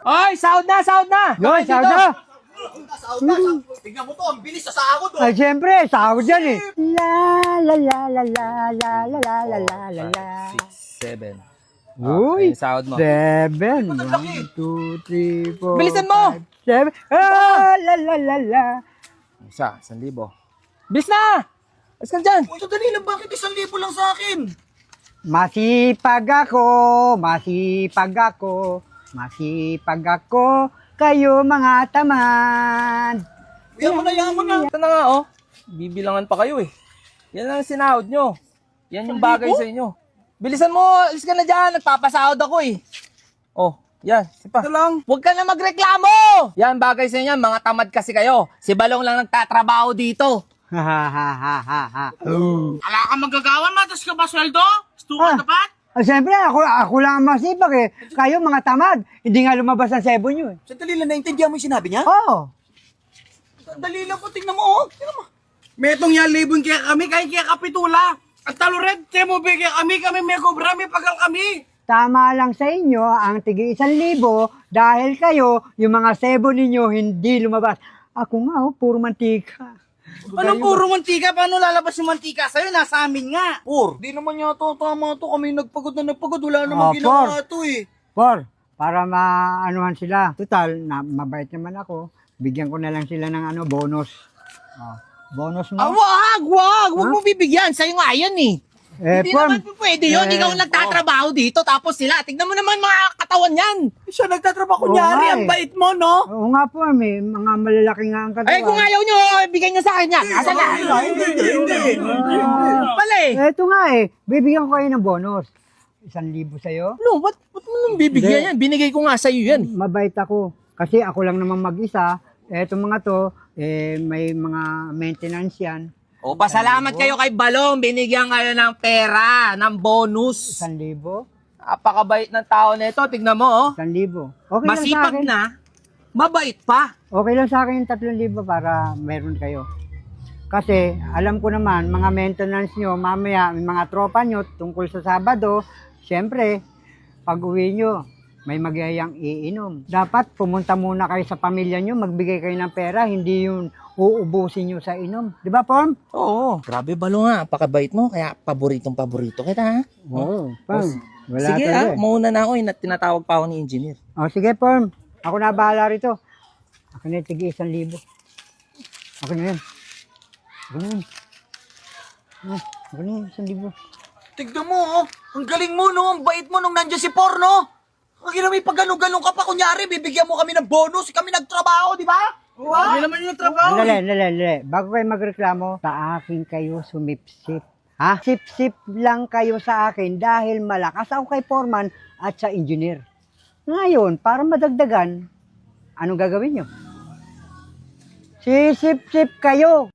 Oy, sahod na, sahod na! Yoy, Bakit sahod dito? na. Sahod na. Tingnan mo to, ang bilis sa sahod oh. Ay, siyempre, sahod yan eh. La la la la la la la la la la la la. 6, 7. Uy, Ayun, sahod mo. 7. 1, 2, 3, 4. Bilisan mo! 5, 7. Ah, la la la la. Isa, 1,000. Bilis na! Alis ka dyan! Uy, dali lang, bakit 1,000 lang sa akin? Masipag ako, masipag ako, masipag ako, kayo mga tamad. Yaman na. Ito na nga, oh. Bibilangan pa kayo, eh. Yan ang sinahod nyo. Yan yung bagay sa inyo. Bilisan mo! Alis ka na dyan! Nagpapasahod ako, eh. Oh, yan. Sipa. Ito lang. Huwag ka na magreklamo! Yan, bagay sa inyo. Mga tamad kasi kayo. Si Balong lang nagtatrabaho dito. Ha ha ha ha ha ha. Ala ka magagawa, matas ka ba sweldo? Stuka Ah. dapat? Siyempre, ako lang ang masipag eh. Kayo mga tamad, hindi nga lumabas ang sebo nyo eh. Sandali lang, naintindihan mo yung sinabi niya? Oo. Sandali lang po, tingnan mo oh. Tingnan mo. Metong yan, libon kaya kami, kaya kapitula. At talured, mo kaya kami may kobra, may pagal kami. Tama lang sa inyo ang tigi 1,000 dahil kayo, yung mga sebo ninyo hindi lumabas. Ako nga oh, puro mantika. Anong puro mantika? Paano lalabas yung mantika sa'yo? Nasa amin nga. Di naman yata tama to. Kami nagpagod. Wala namang ginawa to eh. Por, para maanuhan sila. Total, mabait naman ako. Bigyan ko na lang sila ng bonus. Bonus mo. Wag mo bibigyan. Sa'yo nga yan, eh. Hindi Por, naman po pwede yun. Ikaw ang nagtatrabaho dito. Tapos sila. Tignan mo naman mga katawan yan. Siya nagtatrabaho. Oo Kunyari, nga ang eh. bait mo, no? oo nga po, may mga malalaki nga ang katawan. Ay, kung ayaw nyo, bigyan nyo sa akin yan. Asan na? Hindi. Pala eh. Eto nga eh, bibigyan ko kayo ng bonus. 1,000 sa'yo. No, ba't mo nang bibigyan yan? Binigay ko nga sa'yo yan. Mabait ako. Kasi ako lang naman mag-isa. Eto mga to, may mga maintenance yan. O, pasalamat kayo kay Balong. Binigyan kayo ng pera, ng bonus. 1,000? Napakabait ng tao nito. Tignan mo, oh. 1,000. Okay lang sa Masipag akin. na, mabait pa. Okay lang sa akin yung 3,000 para meron kayo. Kasi alam ko naman, mga maintenance nyo, mamaya may mga tropa nyo tungkol sa Sabado, syempre, pag uwi nyo, may magyayang iinom. Dapat pumunta muna kayo sa pamilya nyo, magbigay kayo ng pera, hindi yung uubusin nyo sa inom. Di ba, Pom? Oo. Grabe, Balong ha. Napakabait mo. Kaya paboritong-paborito kita, ha? Oo, Pom. Wala Sige, talaga eh. mauna na ako. Tinatawag pa ako ni engineer. O, sige, Pom. Ako na bahala rito. Ako na yung tigi 1,000. Ako na yan. Ako na yan. Ako na yan, 1,000. Tignan mo, oh. Ang galing mo, no? Ang bait mo nung nandiyan si Porno. Ang gina may pagganong-ganong ka pa. Kunyari, bibigyan mo kami ng bonus. Kami nagtrabaho, di ba? Hindi naman yung trabaho. Dali. Bago kayo magreklamo, sa akin kayo sumipsip. Ha? Sip-sip lang kayo sa akin dahil malakas ako kay foreman at sa engineer. Ngayon, para madagdagan, anong gagawin nyo? Sisip-sip kayo.